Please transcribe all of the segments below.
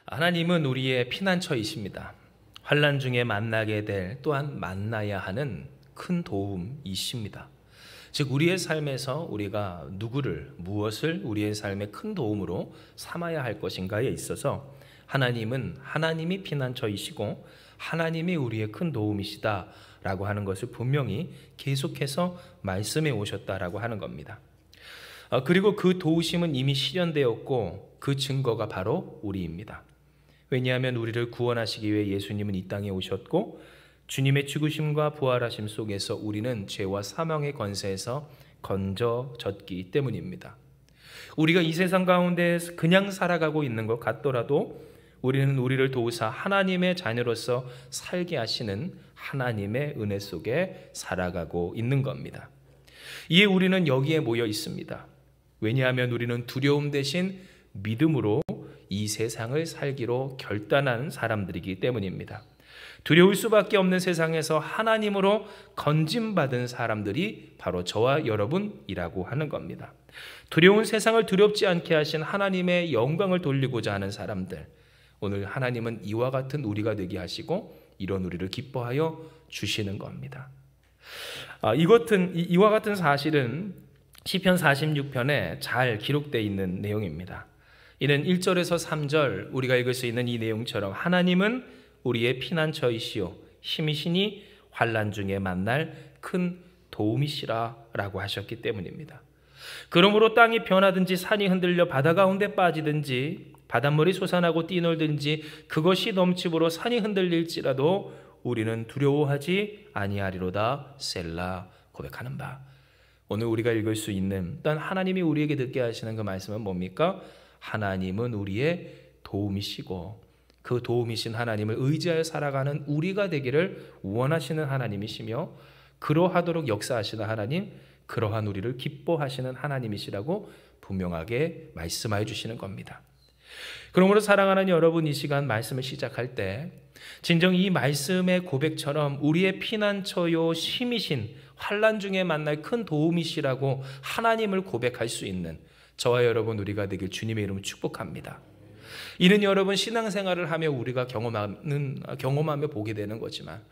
하나님은 우리의 피난처이십니다. 환난 중에 만나게 될 또한 만나야 하는 큰 도움이십니다. 즉 우리의 삶에서 우리가 누구를 무엇을 우리의 삶의 큰 도움으로 삼아야 할 것인가에 있어서 하나님은 하나님이 피난처이시고 하나님이 우리의 큰 도움이시다라고 하는 것을 분명히 계속해서 말씀해 오셨다라고 하는 겁니다. 그리고 그 도우심은 이미 실현되었고 그 증거가 바로 우리입니다. 왜냐하면 우리를 구원하시기 위해 예수님은 이 땅에 오셨고 주님의 죽으심과 부활하심 속에서 우리는 죄와 사망의 권세에서 건져졌기 때문입니다. 우리가 이 세상 가운데 그냥 살아가고 있는 것 같더라도 우리는 우리를 도우사 하나님의 자녀로서 살게 하시는 하나님의 은혜 속에 살아가고 있는 겁니다. 이에 우리는 여기에 모여 있습니다. 왜냐하면 우리는 두려움 대신 믿음으로 이 세상을 살기로 결단한 사람들이기 때문입니다. 두려울 수밖에 없는 세상에서 하나님으로 건짐받은 사람들이 바로 저와 여러분이라고 하는 겁니다. 두려운 세상을 두렵지 않게 하신 하나님의 영광을 돌리고자 하는 사람들, 오늘 하나님은 이와 같은 우리가 되게 하시고 이런 우리를 기뻐하여 주시는 겁니다. 이와 같은 사실은 시편 46편에 잘 기록되어 있는 내용입니다. 이는 1절에서 3절 우리가 읽을 수 있는 이 내용처럼 하나님은 우리의 피난처이시오 힘이시니 환난 중에 만날 큰 도움이시라라고 하셨기 때문입니다. 그러므로 땅이 변하든지 산이 흔들려 바다 가운데 빠지든지 바닷물이 솟아나고 뛰놀든지 그것이 넘치므로 산이 흔들릴지라도 우리는 두려워하지 아니하리로다 셀라 고백하는 바. 오늘 우리가 읽을 수 있는 또한 하나님이 우리에게 듣게 하시는 그 말씀은 뭡니까? 하나님은 우리의 도움이시고 그 도움이신 하나님을 의지하여 살아가는 우리가 되기를 원하시는 하나님이시며 그러하도록 역사하시는 하나님, 그러한 우리를 기뻐하시는 하나님이시라고 분명하게 말씀하여 주시는 겁니다. 그러므로 사랑하는 여러분, 이 시간 말씀을 시작할 때 진정 이 말씀의 고백처럼 우리의 피난처요 힘이신 환난 중에 만날 큰 도움이시라고 하나님을 고백할 수 있는 저와 여러분 우리가 되길 주님의 이름으로 축복합니다. 이는 여러분 신앙생활을 하며 우리가 경험하며 보게 되는 거지만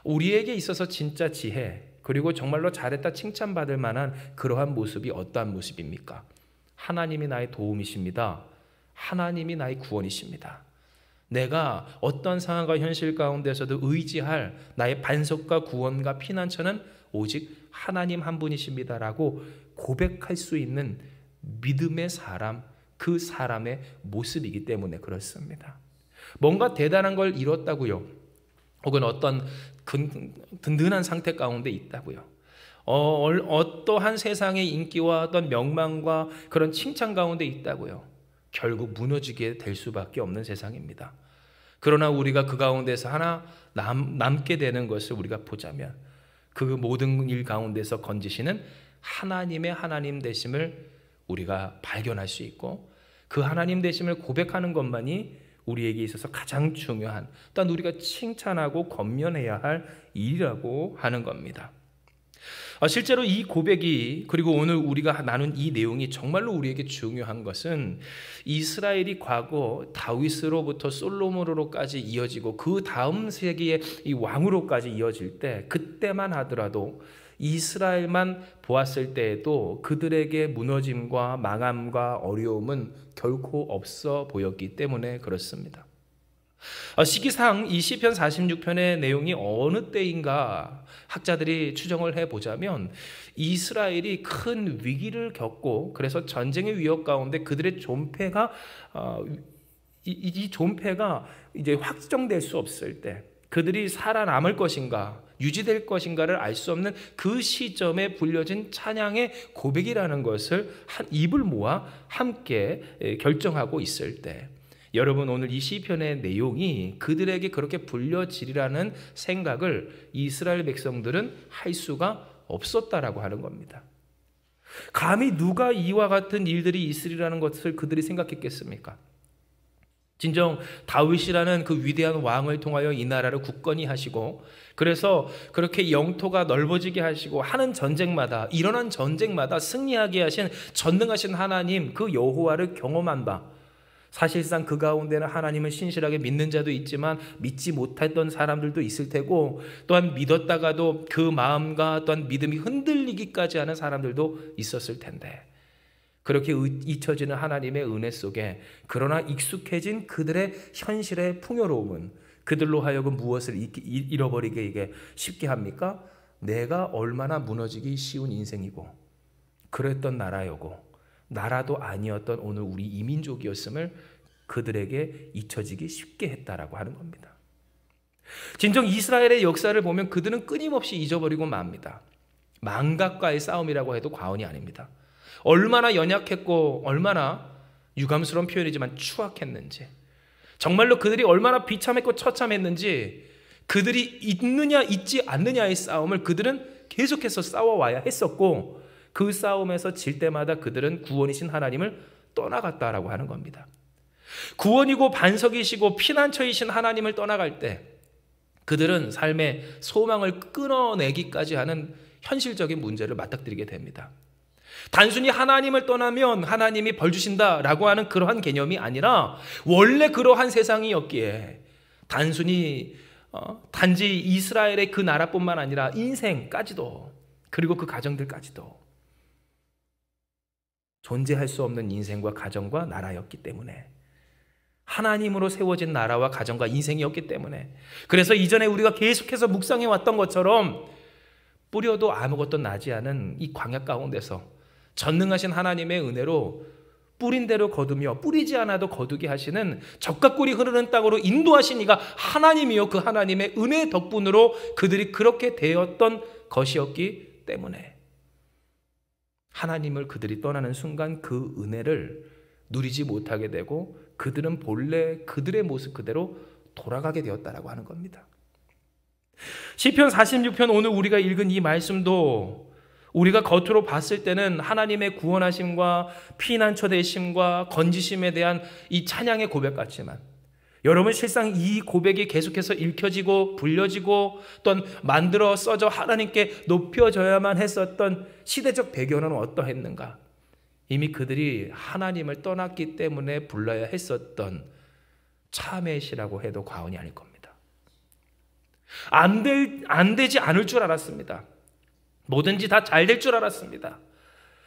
우리에게 있어서 진짜 지혜 그리고 정말로 잘했다 칭찬받을 만한 그러한 모습이 어떠한 모습입니까? 하나님이 나의 도움이십니다. 하나님이 나의 구원이십니다. 내가 어떤 상황과 현실 가운데서도 의지할 나의 반석과 구원과 피난처는 오직 하나님 한 분이십니다라고 고백할 수 있는 믿음의 사람, 그 사람의 모습이기 때문에 그렇습니다. 뭔가 대단한 걸 이뤘다고요. 혹은 어떤 든든한 상태 가운데 있다고요. 어떠한 세상의 인기와 어떤 명망과 그런 칭찬 가운데 있다고요. 결국 무너지게 될 수밖에 없는 세상입니다. 그러나 우리가 그 가운데서 하나 남게 되는 것을 우리가 보자면 그 모든 일 가운데서 건지시는 하나님의 하나님 되심을 우리가 발견할 수 있고 그 하나님 되심을 고백하는 것만이 우리에게 있어서 가장 중요한 또한 우리가 칭찬하고 권면해야 할 일이라고 하는 겁니다. 실제로 이 고백이 그리고 오늘 우리가 나눈 이 내용이 정말로 우리에게 중요한 것은 이스라엘이 과거 다윗으로부터 솔로몬으로까지 이어지고 그 다음 세기의 이 왕으로까지 이어질 때 그때만 하더라도 이스라엘만 보았을 때에도 그들에게 무너짐과 망함과 어려움은 결코 없어 보였기 때문에 그렇습니다. 시기상 이 시편 46편의 내용이 어느 때인가 학자들이 추정을 해보자면 이스라엘이 큰 위기를 겪고 그래서 전쟁의 위협 가운데 그들의 존폐가 이 존폐가 이제 확정될 수 없을 때 그들이 살아남을 것인가 유지될 것인가를 알 수 없는 그 시점에 불려진 찬양의 고백이라는 것을 한 입을 모아 함께 결정하고 있을 때 여러분 오늘 이 시편의 내용이 그들에게 그렇게 불려지리라는 생각을 이스라엘 백성들은 할 수가 없었다라고 하는 겁니다. 감히 누가 이와 같은 일들이 있으리라는 것을 그들이 생각했겠습니까? 진정 다윗이라는 그 위대한 왕을 통하여 이 나라를 굳건히 하시고 그래서 그렇게 영토가 넓어지게 하시고 하는 전쟁마다 일어난 전쟁마다 승리하게 하신 전능하신 하나님 그 여호와를 경험한 바 사실상 그 가운데는 하나님을 신실하게 믿는 자도 있지만 믿지 못했던 사람들도 있을 테고, 또한 믿었다가도 그 마음과 또한 믿음이 흔들리기까지 하는 사람들도 있었을 텐데, 그렇게 잊혀지는 하나님의 은혜 속에 그러나 익숙해진 그들의 현실의 풍요로움은 그들로 하여금 무엇을 잃어버리게 쉽게 합니까? 내가 얼마나 무너지기 쉬운 인생이고 그랬던 나라여고 나라도 아니었던 오늘 우리 이민족이었음을 그들에게 잊혀지기 쉽게 했다라고 하는 겁니다. 진정 이스라엘의 역사를 보면 그들은 끊임없이 잊어버리고 맙니다. 망각과의 싸움이라고 해도 과언이 아닙니다. 얼마나 연약했고 얼마나 유감스러운 표현이지만 추악했는지, 정말로 그들이 얼마나 비참했고 처참했는지, 그들이 있느냐 있지 않느냐의 싸움을 그들은 계속해서 싸워와야 했었고, 그 싸움에서 질 때마다 그들은 구원이신 하나님을 떠나갔다라고 하는 겁니다. 구원이고 반석이시고 피난처이신 하나님을 떠나갈 때 그들은 삶의 소망을 끊어내기까지 하는 현실적인 문제를 맞닥뜨리게 됩니다. 단순히 하나님을 떠나면 하나님이 벌 주신다라고 하는 그러한 개념이 아니라, 원래 그러한 세상이었기에 단지 이스라엘의 그 나라뿐만 아니라 인생까지도, 그리고 그 가정들까지도 존재할 수 없는 인생과 가정과 나라였기 때문에, 하나님으로 세워진 나라와 가정과 인생이었기 때문에, 그래서 이전에 우리가 계속해서 묵상해 왔던 것처럼 뿌려도 아무것도 나지 않은 이 광야 가운데서 전능하신 하나님의 은혜로 뿌린 대로 거두며 뿌리지 않아도 거두게 하시는, 적과 꿀이 흐르는 땅으로 인도하신 이가 하나님이요, 그 하나님의 은혜 덕분으로 그들이 그렇게 되었던 것이었기 때문에 하나님을 그들이 떠나는 순간 그 은혜를 누리지 못하게 되고 그들은 본래 그들의 모습 그대로 돌아가게 되었다라고 하는 겁니다. 시편 46편 오늘 우리가 읽은 이 말씀도 우리가 겉으로 봤을 때는 하나님의 구원하심과 피난처 되심과 건지심에 대한 이 찬양의 고백 같지만, 여러분 실상 이 고백이 계속해서 읽혀지고 불려지고 또한 만들어 써져 하나님께 높여져야만 했었던 시대적 배경은 어떠했는가? 이미 그들이 하나님을 떠났기 때문에 불러야 했었던 차메시라고 해도 과언이 아닐 겁니다. 안 되지 않을 줄 알았습니다. 뭐든지 다 잘 될 줄 알았습니다.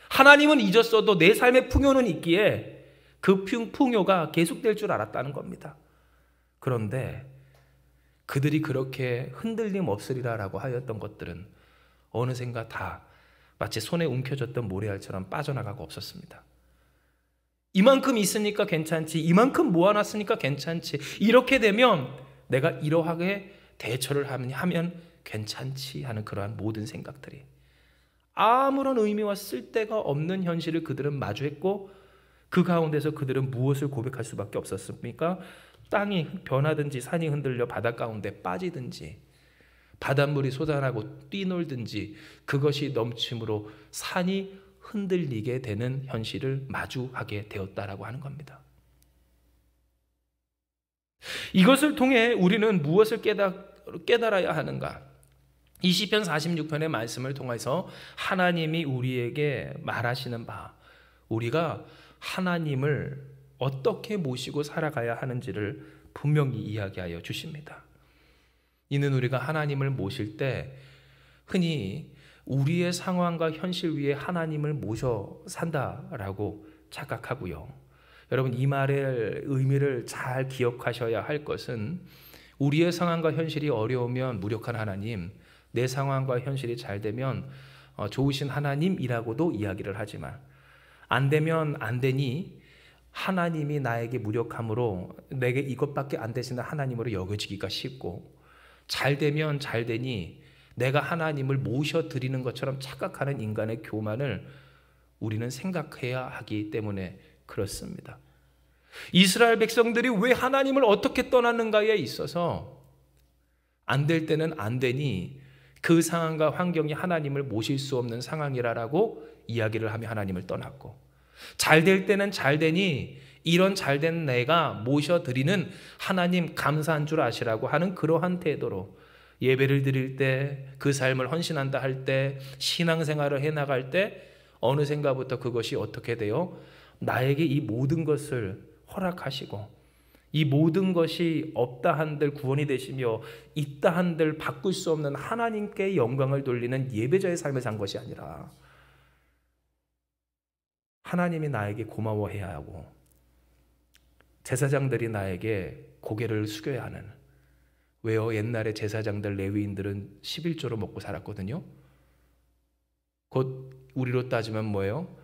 하나님은 잊었어도 내 삶의 풍요는 있기에 그 풍요가 계속될 줄 알았다는 겁니다. 그런데 그들이 그렇게 흔들림 없으리라라고 하였던 것들은 어느샌가 다 마치 손에 움켜졌던 모래알처럼 빠져나가고 없었습니다. 이만큼 있으니까 괜찮지, 이만큼 모아놨으니까 괜찮지, 이렇게 되면 내가 이러하게 대처를 하면 괜찮지 하는 그러한 모든 생각들이 아무런 의미와 쓸데가 없는 현실을 그들은 마주했고, 그 가운데서 그들은 무엇을 고백할 수밖에 없었습니까? 땅이 변하든지 산이 흔들려 바다 가운데 빠지든지 바닷물이 솟아나고 뛰놀든지 그것이 넘침으로 산이 흔들리게 되는 현실을 마주하게 되었다라고 하는 겁니다. 이것을 통해 우리는 무엇을 깨달아야 하는가? 이 시편 46편의 말씀을 통해서 하나님이 우리에게 말하시는 바, 우리가 하나님을 어떻게 모시고 살아가야 하는지를 분명히 이야기하여 주십니다. 이는 우리가 하나님을 모실 때 흔히 우리의 상황과 현실 위에 하나님을 모셔 산다라고 착각하고요. 여러분, 이 말의 의미를 잘 기억하셔야 할 것은, 우리의 상황과 현실이 어려우면 무력한 하나님, 내 상황과 현실이 잘 되면 좋으신 하나님이라고도 이야기를 하지만, 안 되면 안 되니 하나님이 나에게 무력함으로 내게 이것밖에 안 되시는 하나님으로 여겨지기가 쉽고, 잘 되면 잘 되니 내가 하나님을 모셔드리는 것처럼 착각하는 인간의 교만을 우리는 생각해야 하기 때문에 그렇습니다. 이스라엘 백성들이 왜 하나님을 어떻게 떠났는가에 있어서 안 될 때는 안 되니 그 상황과 환경이 하나님을 모실 수 없는 상황이라고 이야기를 하며 하나님을 떠났고, 잘 될 때는 잘 되니 이런 잘된 내가 모셔드리는 하나님 감사한 줄 아시라고 하는 그러한 태도로 예배를 드릴 때, 그 삶을 헌신한다 할 때, 신앙생활을 해나갈 때 어느샌가부터 그것이 어떻게 돼요? 나에게 이 모든 것을 허락하시고 이 모든 것이 없다 한들 구원이 되시며 있다 한들 바꿀 수 없는 하나님께 영광을 돌리는 예배자의 삶을 산 것이 아니라 하나님이 나에게 고마워해야 하고 제사장들이 나에게 고개를 숙여야 하는, 왜요? 옛날에 제사장들 레위인들은 11조로 먹고 살았거든요. 곧 우리로 따지면 뭐예요?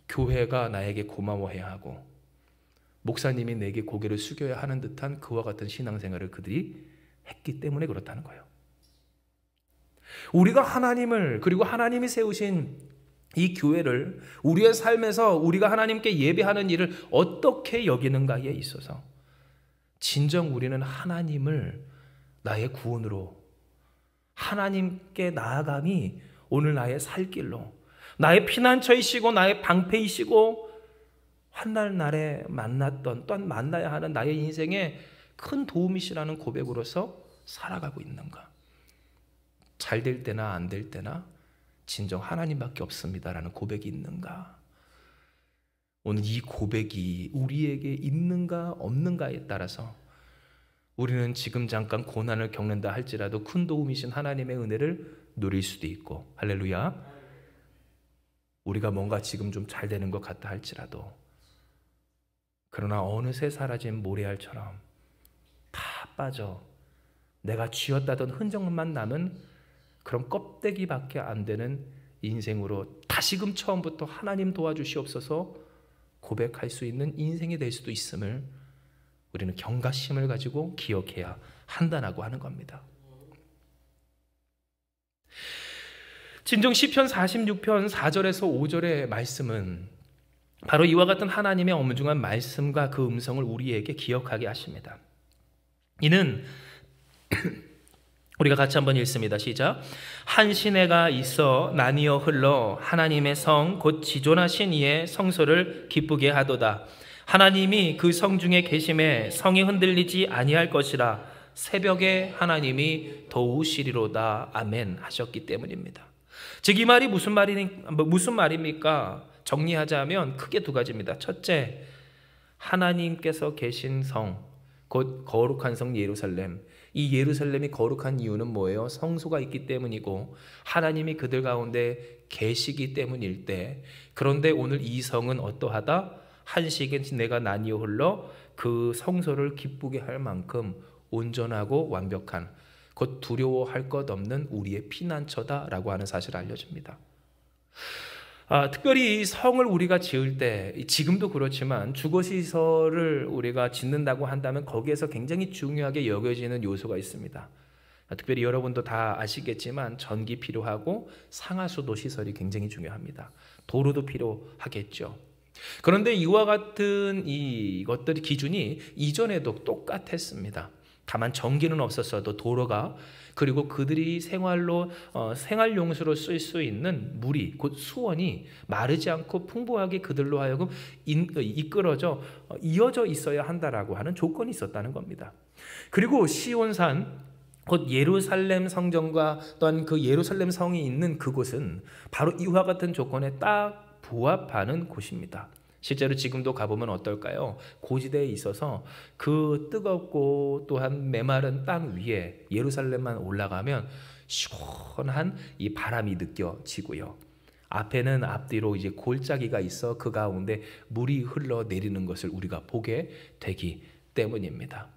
교회가 나에게 고마워해야 하고 목사님이 내게 고개를 숙여야 하는 듯한 그와 같은 신앙생활을 그들이 했기 때문에 그렇다는 거예요. 우리가 하나님을, 그리고 하나님이 세우신 이 교회를 우리의 삶에서 우리가 하나님께 예배하는 일을 어떻게 여기는가에 있어서 진정 우리는 하나님을 나의 구원으로, 하나님께 나아감이 오늘 나의 살 길로, 나의 피난처이시고 나의 방패이시고 환난 날에 만났던, 또한 만나야 하는 나의 인생에 큰 도움이시라는 고백으로서 살아가고 있는가? 잘 될 때나 안 될 때나 진정 하나님밖에 없습니다라는 고백이 있는가? 오늘 이 고백이 우리에게 있는가 없는가에 따라서 우리는 지금 잠깐 고난을 겪는다 할지라도 큰 도움이신 하나님의 은혜를 누릴 수도 있고, 할렐루야. 우리가 뭔가 지금 좀 잘 되는 것 같다 할지라도 그러나 어느새 사라진 모래알처럼 다 빠져 내가 쥐었다던 흔적만 남은 그런 껍데기밖에 안 되는 인생으로 다시금 처음부터 하나님 도와주시옵소서 고백할 수 있는 인생이 될 수도 있음을 우리는 경각심을 가지고 기억해야 한다고 하는 겁니다. 진정 시편 46편 4절에서 5절의 말씀은 바로 이와 같은 하나님의 엄중한 말씀과 그 음성을 우리에게 기억하게 하십니다. 이는 우리가 같이 한번 읽습니다. 시작. 한 시내가 있어 나뉘어 흘러 하나님의 성 곧 지존하신 이의 성소를 기쁘게 하도다. 하나님이 그 성 중에 계심에 성이 흔들리지 아니할 것이라. 새벽에 하나님이 도우시리로다. 아멘 하셨기 때문입니다. 즉 이 말이 무슨 말입니까? 정리하자면 크게 두 가지입니다. 첫째, 하나님께서 계신 성, 곧 거룩한 성 예루살렘. 이 예루살렘이 거룩한 이유는 뭐예요? 성소가 있기 때문이고 하나님이 그들 가운데 계시기 때문일 때, 그런데 오늘 이 성은 어떠하다? 한식은 내가 나뉘어 흘러 그 성소를 기쁘게 할 만큼 온전하고 완벽한, 곧 두려워할 것 없는 우리의 피난처다라고 하는 사실을 알려줍니다. 특별히 이 성을 우리가 지을 때, 지금도 그렇지만 주거시설을 우리가 짓는다고 한다면 거기에서 굉장히 중요하게 여겨지는 요소가 있습니다. 특별히 여러분도 다 아시겠지만 전기 필요하고 상하수도 시설이 굉장히 중요합니다. 도로도 필요하겠죠. 그런데 이와 같은 이것들의 기준이 이전에도 똑같았습니다. 다만 전기는 없었어도 도로가, 그리고 그들이 생활용수로 쓸 수 있는 물이, 곧 수원이 마르지 않고 풍부하게 그들로 하여금 이끌어져 이어져 있어야 한다라고 하는 조건이 있었다는 겁니다. 그리고 시온산, 곧 예루살렘 성전과 또한 그 예루살렘 성이 있는 그곳은 바로 이와 같은 조건에 딱 부합하는 곳입니다. 실제로 지금도 가보면 어떨까요? 고지대에 있어서 그 뜨겁고 또한 메마른 땅 위에 예루살렘만 올라가면 시원한 이 바람이 느껴지고요. 앞에는 앞뒤로 이제 골짜기가 있어 그 가운데 물이 흘러내리는 것을 우리가 보게 되기 때문입니다.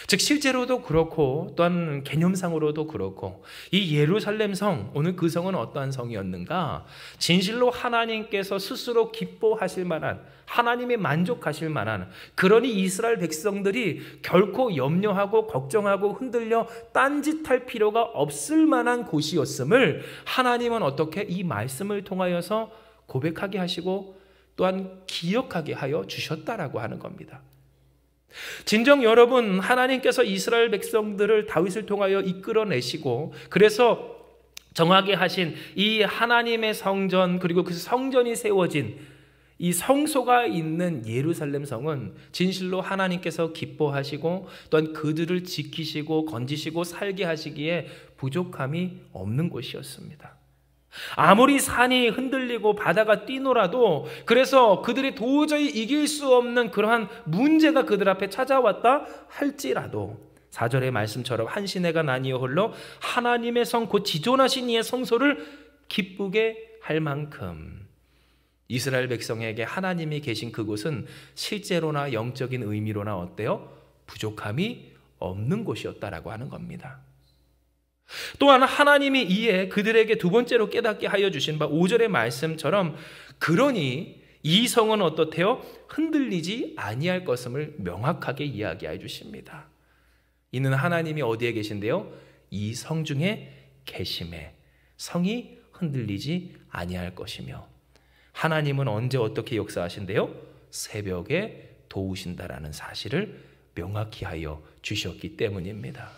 즉 실제로도 그렇고 또한 개념상으로도 그렇고 이 예루살렘 성, 오늘 그 성은 어떠한 성이었는가? 진실로 하나님께서 스스로 기뻐하실 만한, 하나님이 만족하실 만한, 그러니 이스라엘 백성들이 결코 염려하고 걱정하고 흔들려 딴짓할 필요가 없을 만한 곳이었음을 하나님은 어떻게 이 말씀을 통하여서 고백하게 하시고 또한 기억하게 하여 주셨다라고 하는 겁니다. 진정 여러분, 하나님께서 이스라엘 백성들을 다윗을 통하여 이끌어내시고 그래서 정하게 하신 이 하나님의 성전, 그리고 그 성전이 세워진 이 성소가 있는 예루살렘 성은 진실로 하나님께서 기뻐하시고 또한 그들을 지키시고 건지시고 살게 하시기에 부족함이 없는 곳이었습니다. 아무리 산이 흔들리고 바다가 뛰놀아도, 그래서 그들이 도저히 이길 수 없는 그러한 문제가 그들 앞에 찾아왔다 할지라도 4절의 말씀처럼 한 시내가 나뉘어 흘러 하나님의 성 곧 지존하신 이의 성소를 기쁘게 할 만큼 이스라엘 백성에게 하나님이 계신 그곳은 실제로나 영적인 의미로나 어때요? 부족함이 없는 곳이었다라고 하는 겁니다. 또한 하나님이 이에 그들에게 두 번째로 깨닫게 하여 주신 바 5절의 말씀처럼 그러니 이 성은 어떻대요? 흔들리지 아니할 것임을 명확하게 이야기해 주십니다. 이는 하나님이 어디에 계신데요? 이 성 중에 계심에 성이 흔들리지 아니할 것이며, 하나님은 언제 어떻게 역사하신대요? 새벽에 도우신다라는 사실을 명확히 하여 주셨기 때문입니다.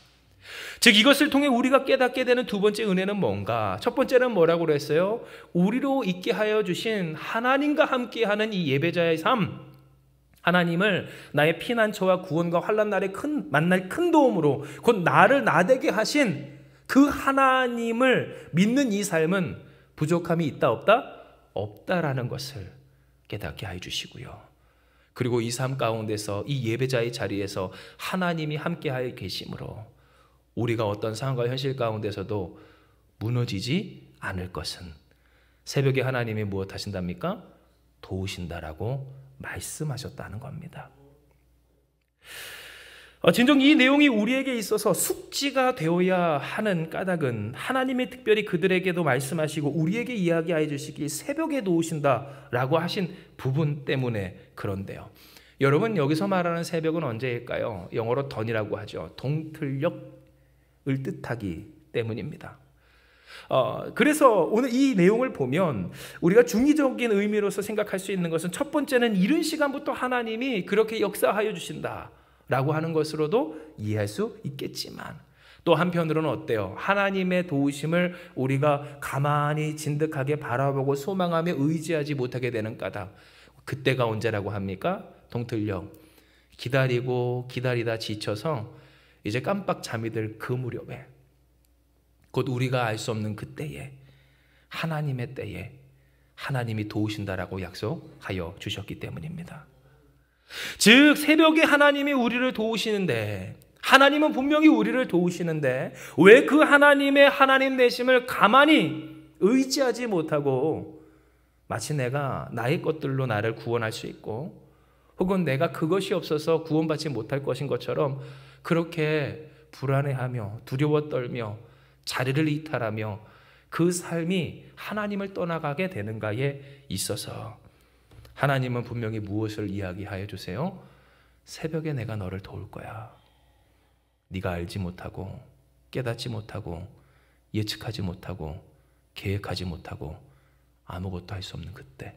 즉 이것을 통해 우리가 깨닫게 되는 두 번째 은혜는 뭔가? 첫 번째는 뭐라고 그랬어요? 우리로 있게 하여 주신 하나님과 함께하는 이 예배자의 삶, 하나님을 나의 피난처와 구원과 환난 날에 만날 큰 도움으로 곧 나를 나되게 하신 그 하나님을 믿는 이 삶은 부족함이 있다 없다? 없다라는 것을 깨닫게 해 주시고요. 그리고 이 삶 가운데서 이 예배자의 자리에서 하나님이 함께하여 계심으로 우리가 어떤 상황과 현실 가운데서도 무너지지 않을 것은 새벽에 하나님이 무엇 하신답니까? 도우신다라고 말씀하셨다는 겁니다. 진정 이 내용이 우리에게 있어서 숙지가 되어야 하는 까닭은 하나님이 특별히 그들에게도 말씀하시고 우리에게 이야기해 주시길 새벽에 도우신다라고 하신 부분 때문에 그런데요. 여러분, 여기서 말하는 새벽은 언제일까요? 영어로 던이라고 하죠. 동틀녘을 뜻하기 때문입니다. 그래서 오늘 이 내용을 보면 우리가 중의적인 의미로서 생각할 수 있는 것은 첫 번째는 이른 시간부터 하나님이 그렇게 역사하여 주신다 라고 하는 것으로도 이해할 수 있겠지만, 또 한편으로는 어때요? 하나님의 도우심을 우리가 가만히 진득하게 바라보고 소망하며 의지하지 못하게 되는 까닭, 그때가 언제라고 합니까? 동틀녘. 기다리고 기다리다 지쳐서 이제 깜빡 잠이 들 그 무렵에, 곧 우리가 알 수 없는 그때에, 하나님의 때에 하나님이 도우신다라고 약속하여 주셨기 때문입니다. 즉 새벽에 하나님이 우리를 도우시는데, 하나님은 분명히 우리를 도우시는데 왜 그 하나님의 하나님 되심을 가만히 의지하지 못하고 마치 내가 나의 것들로 나를 구원할 수 있고, 혹은 내가 그것이 없어서 구원받지 못할 것인 것처럼 그렇게 불안해하며 두려워 떨며 자리를 이탈하며 그 삶이 하나님을 떠나가게 되는가에 있어서 하나님은 분명히 무엇을 이야기하여 주세요? 새벽에 내가 너를 도울 거야. 네가 알지 못하고 깨닫지 못하고 예측하지 못하고 계획하지 못하고 아무것도 할 수 없는 그때,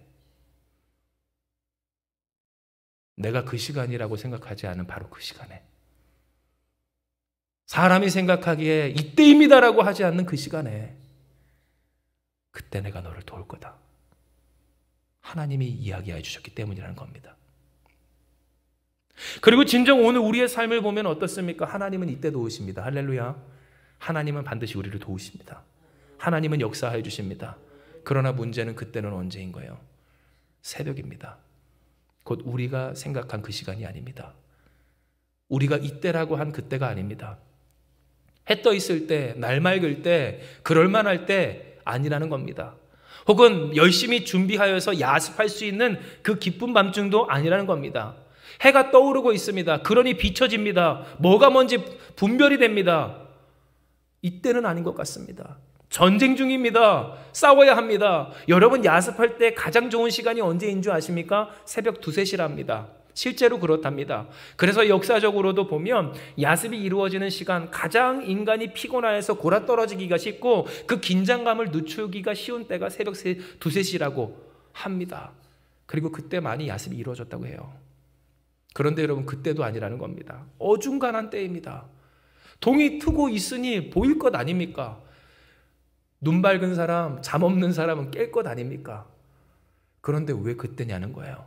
내가 그 시간이라고 생각하지 않은 바로 그 시간에, 사람이 생각하기에 이때입니다라고 하지 않는 그 시간에, 그때 내가 너를 도울 거다. 하나님이 이야기해 주셨기 때문이라는 겁니다. 그리고 진정 오늘 우리의 삶을 보면 어떻습니까? 하나님은 이때 도우십니다. 할렐루야. 하나님은 반드시 우리를 도우십니다. 하나님은 역사해 주십니다. 그러나 문제는 그때는 언제인 거예요? 새벽입니다. 곧 우리가 생각한 그 시간이 아닙니다. 우리가 이때라고 한 그때가 아닙니다. 해 떠 있을 때, 날 맑을 때, 그럴만할 때 아니라는 겁니다. 혹은 열심히 준비하여서 야습할 수 있는 그 기쁜 밤중도 아니라는 겁니다. 해가 떠오르고 있습니다. 그러니 비춰집니다. 뭐가 뭔지 분별이 됩니다. 이때는 아닌 것 같습니다. 전쟁 중입니다. 싸워야 합니다. 여러분, 야습할 때 가장 좋은 시간이 언제인 줄 아십니까? 새벽 2, 3시랍니다. 실제로 그렇답니다. 그래서 역사적으로도 보면 야습이 이루어지는 시간, 가장 인간이 피곤하여서 골아떨어지기가 쉽고 그 긴장감을 늦추기가 쉬운 때가 새벽 2, 3시라고 합니다. 그리고 그때 많이 야습이 이루어졌다고 해요. 그런데 여러분, 그때도 아니라는 겁니다. 어중간한 때입니다. 동이 트고 있으니 보일 것 아닙니까? 눈 밝은 사람, 잠 없는 사람은 깰 것 아닙니까? 그런데 왜 그때냐는 거예요.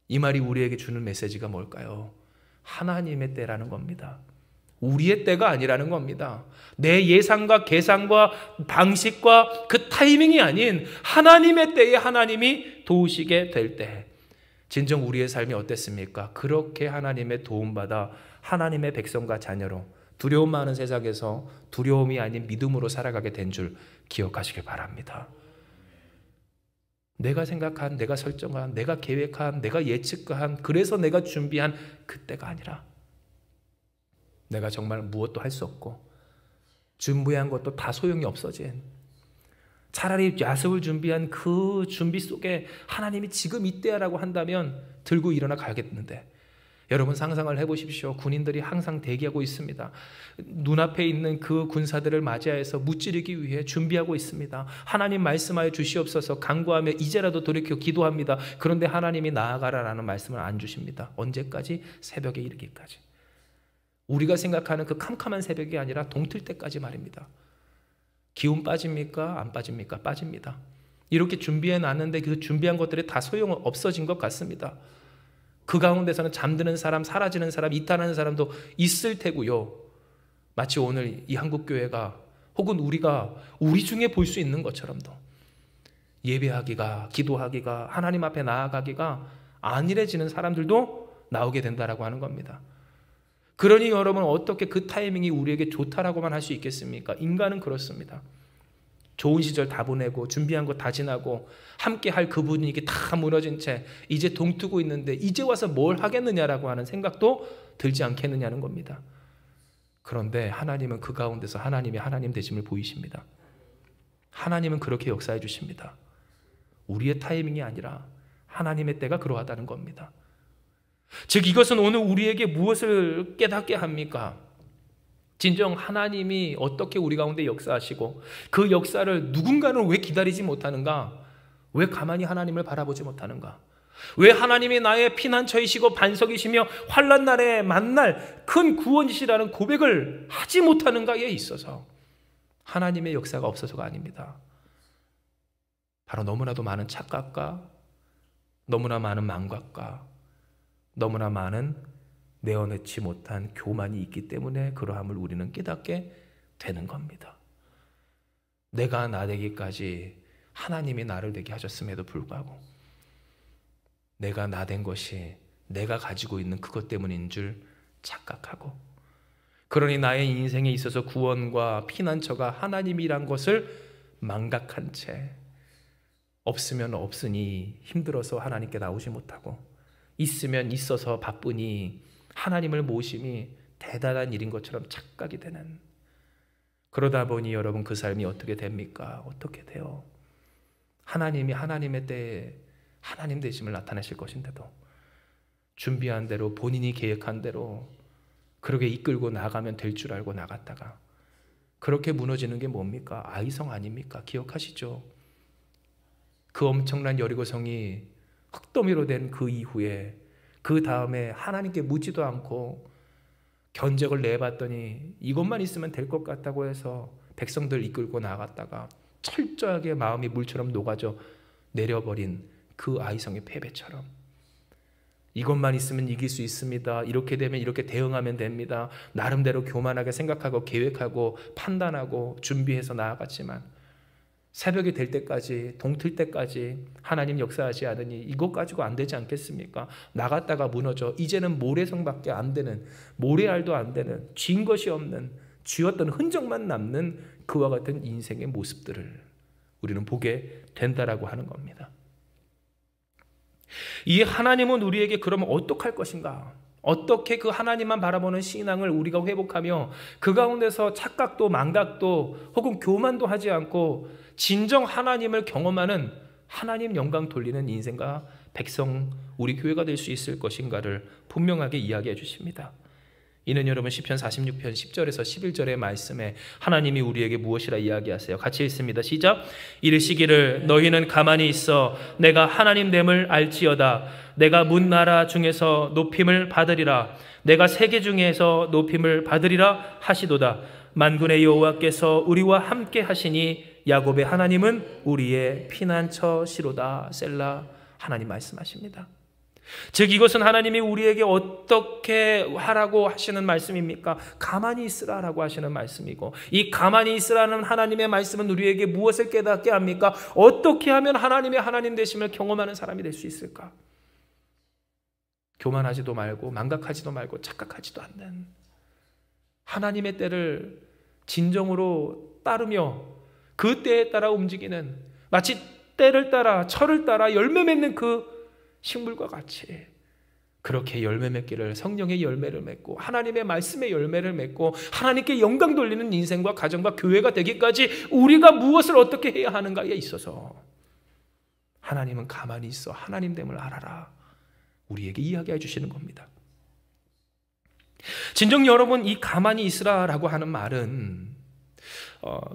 이 말이 우리에게 주는 메시지가 뭘까요? 하나님의 때라는 겁니다. 우리의 때가 아니라는 겁니다. 내 예상과 계산과 방식과 그 타이밍이 아닌 하나님의 때에 하나님이 도우시게 될 때, 진정 우리의 삶이 어땠습니까? 그렇게 하나님의 도움받아 하나님의 백성과 자녀로 두려움 많은 세상에서 두려움이 아닌 믿음으로 살아가게 된 줄 기억하시길 바랍니다. 내가 생각한, 내가 설정한, 내가 계획한, 내가 예측한, 그래서 내가 준비한 그때가 아니라 내가 정말 무엇도 할 수 없고 준비한 것도 다 소용이 없어진, 차라리 야습을 준비한 그 준비 속에 하나님이 지금 이때야라고 한다면 들고 일어나 가겠는데, 여러분 상상을 해보십시오. 군인들이 항상 대기하고 있습니다. 눈앞에 있는 그 군사들을 맞이하여서 무찌르기 위해 준비하고 있습니다. 하나님 말씀하여 주시옵소서 간구하며 이제라도 돌이켜 기도합니다. 그런데 하나님이 나아가라라는 말씀을 안 주십니다. 언제까지? 새벽에 이르기까지. 우리가 생각하는 그 캄캄한 새벽이 아니라 동틀 때까지 말입니다. 기운 빠집니까? 안 빠집니까? 빠집니다. 이렇게 준비해 놨는데 그 준비한 것들이 다 소용 없어진 것 같습니다. 그 가운데서는 잠드는 사람, 사라지는 사람, 이탈하는 사람도 있을 테고요. 마치 오늘 이 한국교회가 혹은 우리가 우리 중에 볼 수 있는 것처럼도 예배하기가, 기도하기가, 하나님 앞에 나아가기가 안일해지는 사람들도 나오게 된다라고 하는 겁니다. 그러니 여러분 어떻게 그 타이밍이 우리에게 좋다라고만 할 수 있겠습니까? 인간은 그렇습니다. 좋은 시절 다 보내고 준비한 거 다 지나고 함께 할 그 분위기 다 무너진 채 이제 동트고 있는데 이제 와서 뭘 하겠느냐라고 하는 생각도 들지 않겠느냐는 겁니다. 그런데 하나님은 그 가운데서 하나님이 하나님 되심을 보이십니다. 하나님은 그렇게 역사해 주십니다. 우리의 타이밍이 아니라 하나님의 때가 그러하다는 겁니다. 즉 이것은 오늘 우리에게 무엇을 깨닫게 합니까? 진정 하나님이 어떻게 우리 가운데 역사하시고 그 역사를 누군가는 왜 기다리지 못하는가? 왜 가만히 하나님을 바라보지 못하는가? 왜 하나님이 나의 피난처이시고 반석이시며 환난 날에 만날 큰 구원이시라는 고백을 하지 못하는가에 있어서 하나님의 역사가 없어서가 아닙니다. 바로 너무나도 많은 착각과 너무나 많은 망각과 너무나 많은 내어놓지 못한 교만이 있기 때문에 그러함을 우리는 깨닫게 되는 겁니다. 내가 나 되기까지 하나님이 나를 되게 하셨음에도 불구하고 내가 나 된 것이 내가 가지고 있는 그것 때문인 줄 착각하고, 그러니 나의 인생에 있어서 구원과 피난처가 하나님이란 것을 망각한 채 없으면 없으니 힘들어서 하나님께 나오지 못하고 있으면 있어서 바쁘니 하나님을 모심이 대단한 일인 것처럼 착각이 되는, 그러다 보니 여러분 그 삶이 어떻게 됩니까? 어떻게 돼요? 하나님이 하나님의 때에 하나님 되심을 나타내실 것인데도 준비한 대로 본인이 계획한 대로 그렇게 이끌고 나가면 될 줄 알고 나갔다가 그렇게 무너지는 게 뭡니까? 아이성 아닙니까? 기억하시죠? 그 엄청난 여리고성이 흙더미로 된 그 이후에 그 다음에 하나님께 묻지도 않고 견적을 내봤더니 이것만 있으면 될 것 같다고 해서 백성들 이끌고 나갔다가 철저하게 마음이 물처럼 녹아져 내려버린 그 아이성의 패배처럼 이것만 있으면 이길 수 있습니다. 이렇게 되면 이렇게 대응하면 됩니다. 나름대로 교만하게 생각하고 계획하고 판단하고 준비해서 나아갔지만 새벽이 될 때까지, 동틀 때까지 하나님 역사하지 않으니 이것 가지고 안 되지 않겠습니까? 나갔다가 무너져 이제는 모래성밖에 안 되는, 모래알도 안 되는, 쥔 것이 없는, 쥐었던 흔적만 남는 그와 같은 인생의 모습들을 우리는 보게 된다라고 하는 겁니다. 이 하나님은 우리에게 그러면 어떡할 것인가? 어떻게 그 하나님만 바라보는 신앙을 우리가 회복하며 그 가운데서 착각도 망각도 혹은 교만도 하지 않고 진정 하나님을 경험하는, 하나님 영광 돌리는 인생과 백성, 우리 교회가 될 수 있을 것인가를 분명하게 이야기해 주십니다. 이는 여러분 시편 46편 10절에서 11절의 말씀에 하나님이 우리에게 무엇이라 이야기하세요? 같이 읽습니다. 시작. 이르시기를 너희는 가만히 있어 내가 하나님됨을 알지어다. 내가 문 나라 중에서 높임을 받으리라. 내가 세계 중에서 높임을 받으리라 하시도다. 만군의 여호와께서 우리와 함께 하시니 야곱의 하나님은 우리의 피난처시로다. 셀라. 하나님 말씀하십니다. 즉 이것은 하나님이 우리에게 어떻게 하라고 하시는 말씀입니까? 가만히 있으라라고 하시는 말씀이고, 이 가만히 있으라는 하나님의 말씀은 우리에게 무엇을 깨닫게 합니까? 어떻게 하면 하나님의 하나님 되심을 경험하는 사람이 될 수 있을까? 교만하지도 말고 망각하지도 말고 착각하지도 않는 하나님의 때를 진정으로 따르며 그 때에 따라 움직이는, 마치 때를 따라 철을 따라 열매 맺는 그 식물과 같이 그렇게 열매 맺기를, 성령의 열매를 맺고 하나님의 말씀의 열매를 맺고 하나님께 영광 돌리는 인생과 가정과 교회가 되기까지 우리가 무엇을 어떻게 해야 하는가에 있어서 하나님은 가만히 있어 하나님됨을 알아라 우리에게 이야기해 주시는 겁니다. 진정 여러분, 이 가만히 있으라라고 하는 말은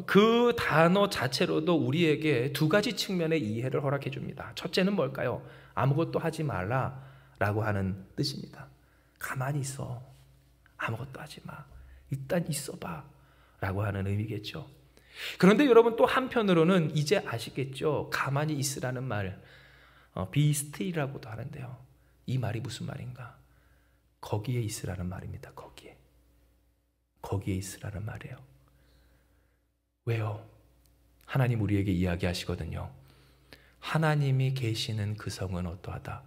그 단어 자체로도 우리에게 두 가지 측면의 이해를 허락해 줍니다. 첫째는 뭘까요? 아무것도 하지 말라라고 하는 뜻입니다. 가만히 있어, 아무것도 하지 마, 일단 있어봐 라고 하는 의미겠죠. 그런데 여러분, 또 한편으로는 이제 아시겠죠? 가만히 있으라는 말, be still이라고도 하는데요, 이 말이 무슨 말인가? 거기에 있으라는 말입니다. 거기에 있으라는 말이에요. 왜요? 하나님 우리에게 이야기하시거든요. 하나님이 계시는 그 성은 어떠하다?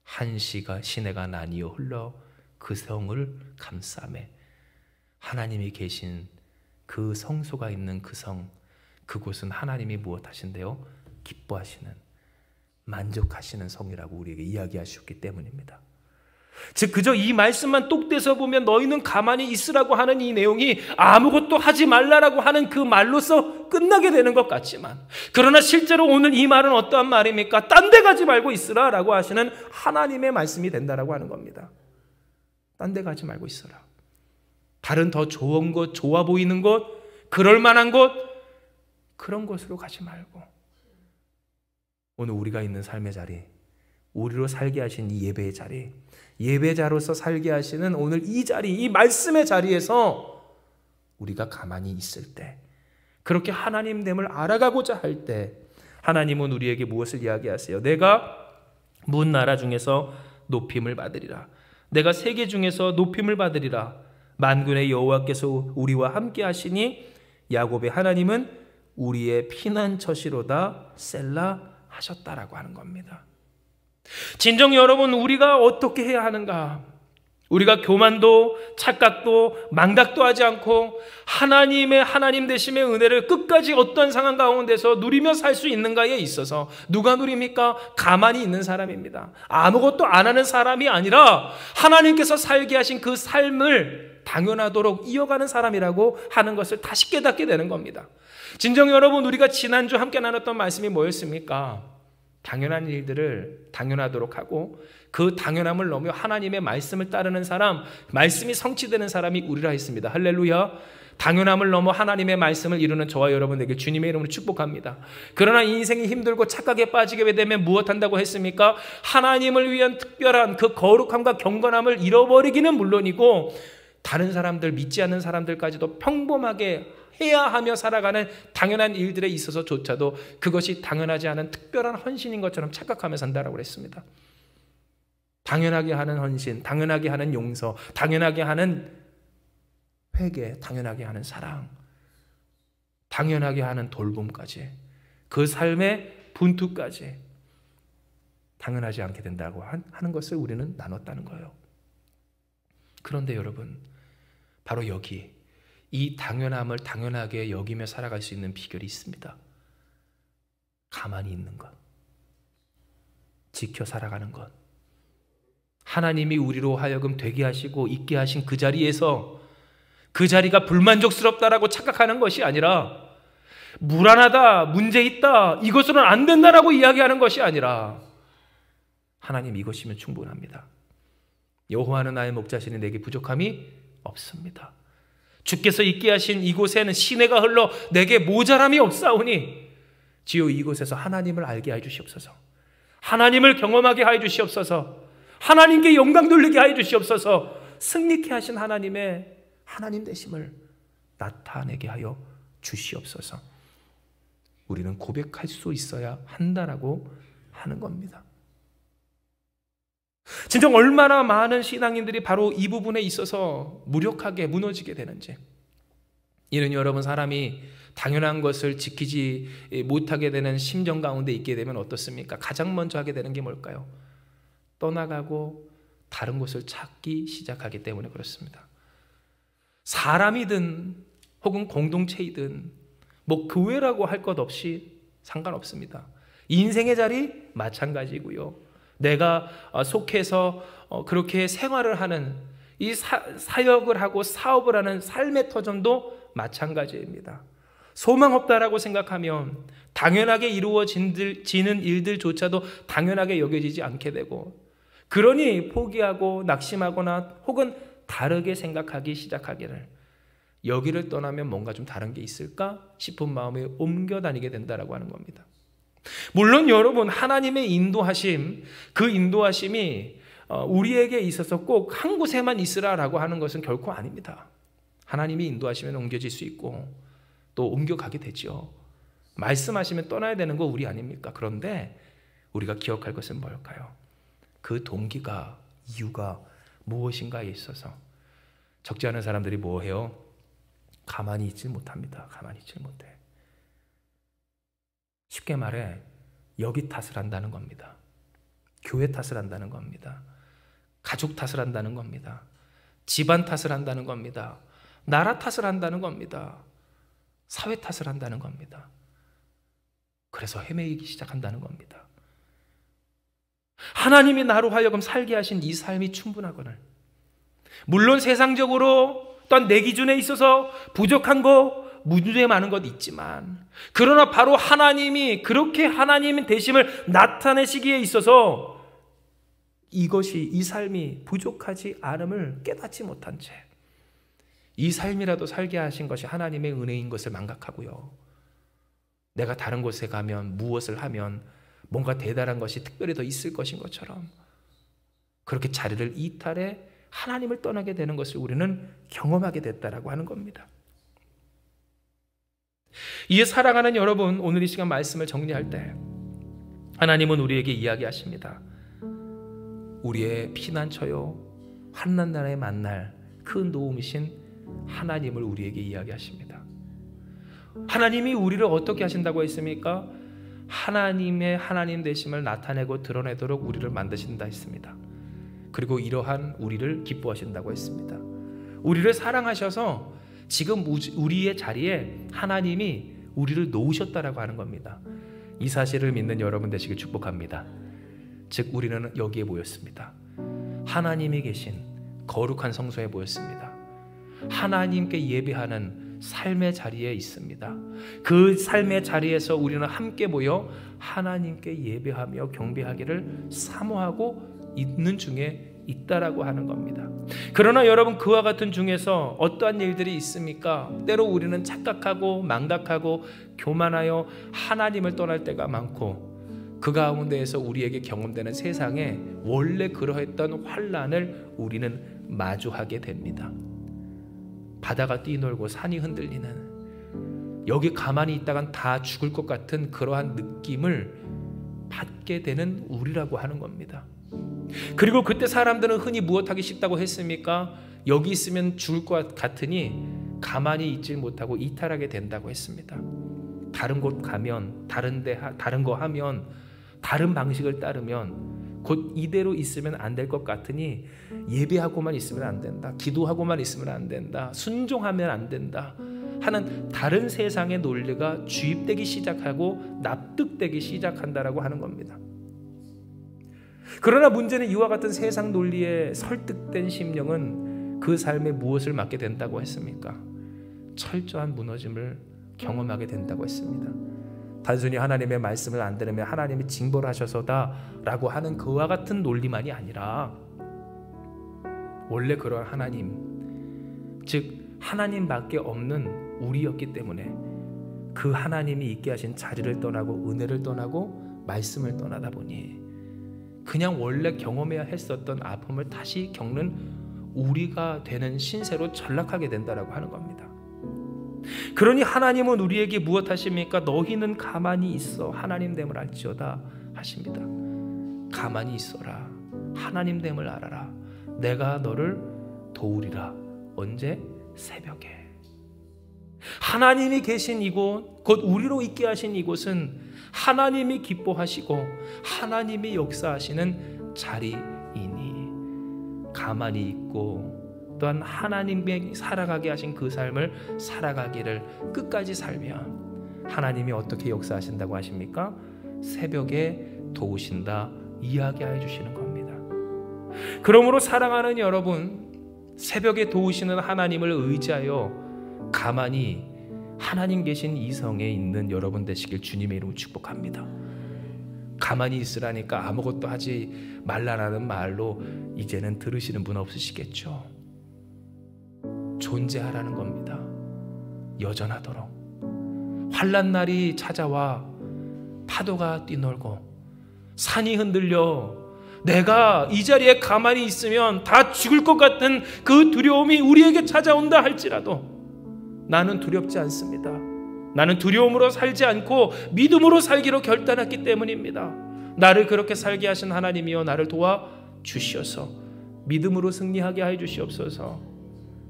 한 시내가 나뉘어 흘러 그 성을 감싸매. 하나님이 계신 그 성소가 있는 그 성, 그곳은 하나님이 무엇 하신대요? 기뻐하시는, 만족하시는 성이라고 우리에게 이야기하셨기 때문입니다. 즉 그저 이 말씀만 똑 떼서 보면 너희는 가만히 있으라고 하는 이 내용이 아무것도 하지 말라라고 하는 그 말로서 끝나게 되는 것 같지만, 그러나 실제로 오늘 이 말은 어떠한 말입니까? 딴 데 가지 말고 있으라라고 하시는 하나님의 말씀이 된다라고 하는 겁니다. 딴 데 가지 말고 있어라. 다른 더 좋은 곳, 좋아 보이는 곳, 그럴 만한 곳, 그런 곳으로 가지 말고 오늘 우리가 있는 삶의 자리, 우리로 살게 하신 이 예배의 자리, 예배자로서 살게 하시는 오늘 이 자리, 이 말씀의 자리에서 우리가 가만히 있을 때, 그렇게 하나님됨을 알아가고자 할 때 하나님은 우리에게 무엇을 이야기하세요? 내가 문 나라 중에서 높임을 받으리라. 내가 세계 중에서 높임을 받으리라. 만군의 여호와께서 우리와 함께 하시니 야곱의 하나님은 우리의 피난처시로다 셀라 하셨다라고 하는 겁니다. 진정 여러분, 우리가 어떻게 해야 하는가? 우리가 교만도 착각도 망각도 하지 않고 하나님의 하나님 되심의 은혜를 끝까지 어떤 상황 가운데서 누리며 살 수 있는가에 있어서 누가 누립니까? 가만히 있는 사람입니다. 아무것도 안 하는 사람이 아니라 하나님께서 살게 하신 그 삶을 당연하도록 이어가는 사람이라고 하는 것을 다시 깨닫게 되는 겁니다. 진정 여러분, 우리가 지난주 함께 나눴던 말씀이 뭐였습니까? 당연한 일들을 당연하도록 하고 그 당연함을 넘어 하나님의 말씀을 따르는 사람, 말씀이 성취되는 사람이 우리라 했습니다. 할렐루야. 당연함을 넘어 하나님의 말씀을 이루는 저와 여러분에게 주님의 이름으로 축복합니다. 그러나 인생이 힘들고 착각에 빠지게 되면 무엇 한다고 했습니까? 하나님을 위한 특별한 그 거룩함과 경건함을 잃어버리기는 물론이고 다른 사람들, 믿지 않는 사람들까지도 평범하게 해야 하며 살아가는 당연한 일들에 있어서조차도 그것이 당연하지 않은 특별한 헌신인 것처럼 착각하며 산다라고 그랬습니다. 당연하게 하는 헌신, 당연하게 하는 용서, 당연하게 하는 회개, 당연하게 하는 사랑, 당연하게 하는 돌봄까지, 그 삶의 분투까지 당연하지 않게 된다고 하는 것을 우리는 나눴다는 거예요. 그런데 여러분, 바로 여기 이 당연함을 당연하게 여기며 살아갈 수 있는 비결이 있습니다. 가만히 있는 것, 지켜 살아가는 것. 하나님이 우리로 하여금 되게 하시고 있게 하신 그 자리에서 그 자리가 불만족스럽다라고 착각하는 것이 아니라, 불안하다, 문제 있다, 이것으로는 안 된다라고 이야기하는 것이 아니라, 하나님 이것이면 충분합니다. 여호와는 나의 목자시니 내게 부족함이 없습니다. 주께서 있게 하신 이곳에는 시내가 흘러 내게 모자람이 없사오니 주여 이곳에서 하나님을 알게 해 주시옵소서. 하나님을 경험하게 해 주시옵소서. 하나님께 영광 돌리게 해 주시옵소서. 승리케 하신 하나님의 하나님 되심을 나타내게 하여 주시옵소서. 우리는 고백할 수 있어야 한다라고 하는 겁니다. 진정 얼마나 많은 신앙인들이 바로 이 부분에 있어서 무력하게 무너지게 되는지. 이는 여러분, 사람이 당연한 것을 지키지 못하게 되는 심정 가운데 있게 되면 어떻습니까? 가장 먼저 하게 되는 게 뭘까요? 떠나가고 다른 곳을 찾기 시작하기 때문에 그렇습니다. 사람이든 혹은 공동체이든 뭐 교회라고 할 것 없이 상관없습니다. 인생의 자리 마찬가지고요. 내가 속해서 그렇게 생활을 하는 이 사역을 하고 사업을 하는 삶의 터전도 마찬가지입니다. 소망 없다라고 생각하면 당연하게 이루어지는 일들조차도 당연하게 여겨지지 않게 되고, 그러니 포기하고 낙심하거나 혹은 다르게 생각하기 시작하기를, 여기를 떠나면 뭔가 좀 다른 게 있을까 싶은 마음에 옮겨 다니게 된다라고 하는 겁니다. 물론 여러분, 하나님의 인도하심, 그 인도하심이 우리에게 있어서 꼭 한 곳에만 있으라라고 하는 것은 결코 아닙니다. 하나님이 인도하시면 옮겨질 수 있고 또 옮겨가게 되죠. 말씀하시면 떠나야 되는 거 우리 아닙니까? 그런데 우리가 기억할 것은 뭘까요? 그 동기가, 이유가 무엇인가에 있어서 적지 않은 사람들이 뭐 해요? 가만히 있지 못합니다. 가만히 있지 못해. 쉽게 말해 여기 탓을 한다는 겁니다. 교회 탓을 한다는 겁니다. 가족 탓을 한다는 겁니다. 집안 탓을 한다는 겁니다. 나라 탓을 한다는 겁니다. 사회 탓을 한다는 겁니다. 그래서 헤매이기 시작한다는 겁니다. 하나님이 나로 하여금 살게 하신 이 삶이 충분하거늘, 물론 세상적으로 또한 내 기준에 있어서 부족한 거, 문제 많은 것 있지만, 그러나 바로 하나님이 그렇게 하나님의 되심을 나타내시기에 있어서 이것이, 이 삶이 부족하지 않음을 깨닫지 못한 채 이 삶이라도 살게 하신 것이 하나님의 은혜인 것을 망각하고요, 내가 다른 곳에 가면 무엇을 하면 뭔가 대단한 것이 특별히 더 있을 것인 것처럼 그렇게 자리를 이탈해 하나님을 떠나게 되는 것을 우리는 경험하게 됐다라고 하는 겁니다. 이에 사랑하는 여러분, 오늘 이 시간 말씀을 정리할 때 하나님은 우리에게 이야기하십니다. 우리의 피난처요, 환난 날에 만날 큰 도움이신 하나님을 우리에게 이야기하십니다. 하나님이 우리를 어떻게 하신다고 했습니까? 하나님의 하나님 되심을 나타내고 드러내도록 우리를 만드신다 했습니다. 그리고 이러한 우리를 기뻐하신다고 했습니다. 우리를 사랑하셔서 지금 우리의 자리에 하나님이 우리를 놓으셨다라고 하는 겁니다. 이 사실을 믿는 여러분 되시길 축복합니다. 즉 우리는 여기에 모였습니다. 하나님이 계신 거룩한 성소에 모였습니다. 하나님께 예배하는 삶의 자리에 있습니다. 그 삶의 자리에서 우리는 함께 모여 하나님께 예배하며 경배하기를 사모하고 있는 중에 있다라고 하는 겁니다. 그러나 여러분, 그와 같은 중에서 어떠한 일들이 있습니까? 때로 우리는 착각하고 망각하고 교만하여 하나님을 떠날 때가 많고, 그 가운데에서 우리에게 경험되는 세상에 원래 그러했던 환난을 우리는 마주하게 됩니다. 바다가 뛰놀고 산이 흔들리는, 여기 가만히 있다간 다 죽을 것 같은 그러한 느낌을 받게 되는 우리라고 하는 겁니다. 그리고 그때 사람들은 흔히 무엇하기 쉽다고 했습니까? 여기 있으면 죽을 것 같으니 가만히 있지 못하고 이탈하게 된다고 했습니다. 다른 곳 가면, 다른 거 하면, 다른 방식을 따르면 곧 이대로 있으면 안 될 것 같으니 예배하고만 있으면 안 된다, 기도하고만 있으면 안 된다, 순종하면 안 된다 하는 다른 세상의 논리가 주입되기 시작하고 납득되기 시작한다라고 하는 겁니다. 그러나 문제는 이와 같은 세상 논리에 설득된 심령은 그 삶에 무엇을 맞게 된다고 했습니까? 철저한 무너짐을 경험하게 된다고 했습니다. 단순히 하나님의 말씀을 안 들으면 하나님이 징벌 하셔서다라고 하는 그와 같은 논리만이 아니라, 원래 그러한 하나님, 즉 하나님밖에 없는 우리였기 때문에 그 하나님이 있게 하신 자리를 떠나고 은혜를 떠나고 말씀을 떠나다 보니 그냥 원래 경험해야 했었던 아픔을 다시 겪는 우리가 되는 신세로 전락하게 된다라고 하는 겁니다. 그러니 하나님은 우리에게 무엇 하십니까? 너희는 가만히 있어 하나님 됨을 알지어다 하십니다. 가만히 있어라. 하나님됨을 알아라. 내가 너를 도우리라. 언제? 새벽에. 하나님이 계신 이곳, 곧 우리로 있게 하신 이곳은 하나님이 기뻐하시고 하나님이 역사하시는 자리이니 가만히 있고 또한 하나님이 살아가게 하신 그 삶을 살아가기를 끝까지 살면 하나님이 어떻게 역사하신다고 하십니까? 새벽에 도우신다 이야기해 주시는 겁니다. 그러므로 사랑하는 여러분, 새벽에 도우시는 하나님을 의지하여 가만히 하나님 계신 이성에 있는 여러분 되시길 주님의 이름으로 축복합니다. 가만히 있으라니까 아무것도 하지 말라라는 말로 이제는 들으시는 분 없으시겠죠? 존재하라는 겁니다. 여전하도록. 환난 날이 찾아와 파도가 뛰놀고 산이 흔들려 내가 이 자리에 가만히 있으면 다 죽을 것 같은 그 두려움이 우리에게 찾아온다 할지라도 나는 두렵지 않습니다. 나는 두려움으로 살지 않고 믿음으로 살기로 결단했기 때문입니다. 나를 그렇게 살게 하신 하나님이여 나를 도와주시어서 믿음으로 승리하게 하여 주시옵소서.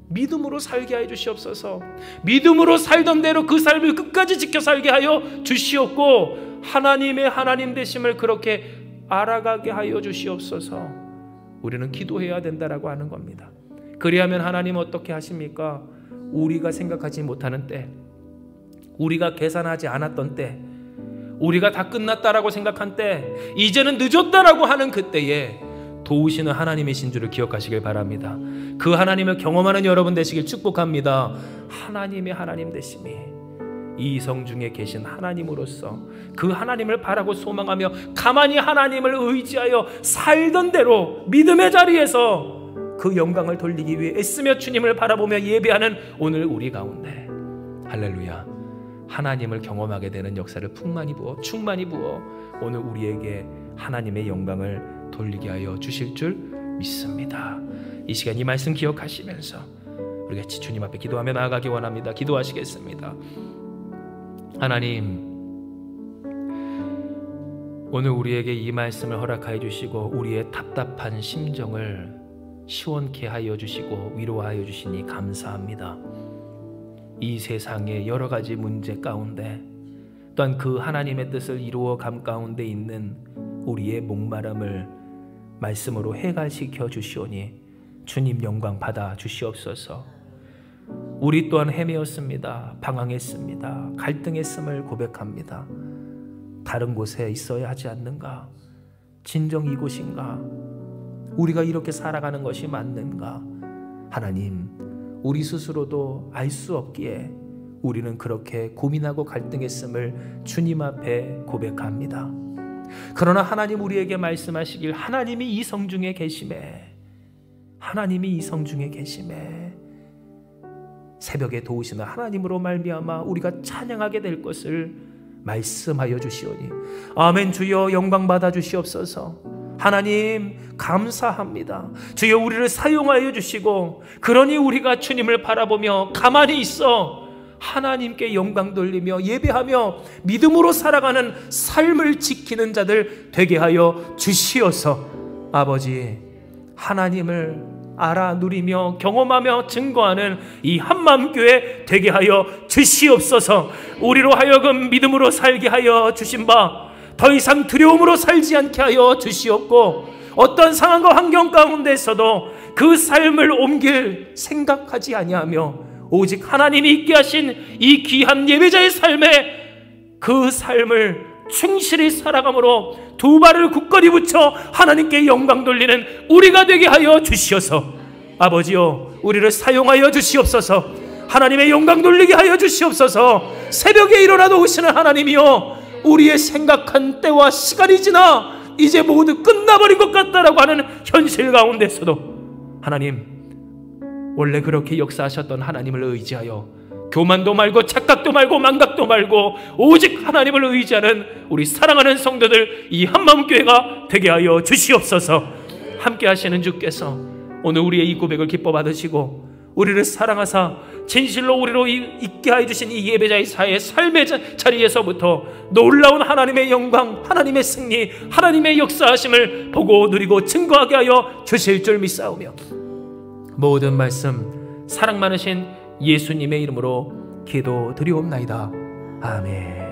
믿음으로 살게 하여 주시옵소서. 믿음으로 살던 대로 그 삶을 끝까지 지켜 살게 하여 주시옵고 하나님의 하나님 되심을 그렇게 알아가게 하여 주시옵소서. 우리는 기도해야 된다라고 하는 겁니다. 그리하면 하나님 어떻게 하십니까? 우리가 생각하지 못하는 때, 우리가 계산하지 않았던 때, 우리가 다 끝났다라고 생각한 때, 이제는 늦었다라고 하는 그때에 도우시는 하나님이신 줄을 기억하시길 바랍니다. 그 하나님을 경험하는 여러분 되시길 축복합니다. 하나님의 하나님 되심이 이성 중에 계신 하나님으로서 그 하나님을 바라고 소망하며 가만히 하나님을 의지하여 살던 대로 믿음의 자리에서 그 영광을 돌리기 위해 애쓰며 주님을 바라보며 예배하는 오늘 우리 가운데 할렐루야 하나님을 경험하게 되는 역사를 충만히 부어 오늘 우리에게 하나님의 영광을 돌리게 하여 주실 줄 믿습니다. 이 시간 이 말씀 기억하시면서 우리 같이 주님 앞에 기도하며 나아가기 원합니다. 기도하시겠습니다. 하나님, 오늘 우리에게 이 말씀을 허락하여 주시고 우리의 답답한 심정을 시원케 하여 주시고 위로하여 주시니 감사합니다. 이 세상의 여러 가지 문제 가운데 또한 그 하나님의 뜻을 이루어 감 가운데 있는 우리의 목마름을 말씀으로 해갈시켜 주시오니 주님 영광 받아 주시옵소서. 우리 또한 헤매었습니다. 방황했습니다. 갈등했음을 고백합니다. 다른 곳에 있어야 하지 않는가? 진정 이곳인가? 우리가 이렇게 살아가는 것이 맞는가? 하나님, 우리 스스로도 알 수 없기에 우리는 그렇게 고민하고 갈등했음을 주님 앞에 고백합니다. 그러나 하나님 우리에게 말씀하시길 하나님이 이 성중에 계심에, 하나님이 이 성중에 계심에 새벽에 도우시는 하나님으로 말미암아 우리가 찬양하게 될 것을 말씀하여 주시오니 아멘. 주여 영광 받아 주시옵소서. 하나님 감사합니다. 주여 우리를 사용하여 주시고 그러니 우리가 주님을 바라보며 가만히 있어 하나님께 영광 돌리며 예배하며 믿음으로 살아가는 삶을 지키는 자들 되게 하여 주시어서 아버지 하나님을 알아 누리며 경험하며 증거하는 이 한마음교회 되게 하여 주시옵소서. 우리로 하여금 믿음으로 살게 하여 주신 바 더 이상 두려움으로 살지 않게 하여 주시옵고 어떤 상황과 환경 가운데서도 그 삶을 옮길 생각하지 아니하며 오직 하나님이 있게 하신 이 귀한 예배자의 삶에 그 삶을 충실히 살아감으로 두 발을 굳건히 붙여 하나님께 영광 돌리는 우리가 되게 하여 주시어서 아버지여 우리를 사용하여 주시옵소서. 하나님의 영광 돌리게 하여 주시옵소서. 새벽에 일어나도 오시는 하나님이여 우리의 생각한 때와 시간이 지나 이제 모두 끝나버린 것 같다라고 하는 현실 가운데서도 하나님 원래 그렇게 역사하셨던 하나님을 의지하여 교만도 말고 착각도 말고 망각도 말고 오직 하나님을 의지하는 우리 사랑하는 성도들 이 한마음교회가 되게 하여 주시옵소서. 함께 하시는 주께서 오늘 우리의 이 고백을 기뻐 받으시고 우리를 사랑하사 진실로 우리로 있게 하여 주신 이 예배자의 사의 삶의 자리에서부터 놀라운 하나님의 영광, 하나님의 승리, 하나님의 역사하심을 보고 누리고 증거하게 하여 주실 줄 믿사오며 모든 말씀 사랑 많으신 예수님의 이름으로 기도드리옵나이다. 아멘.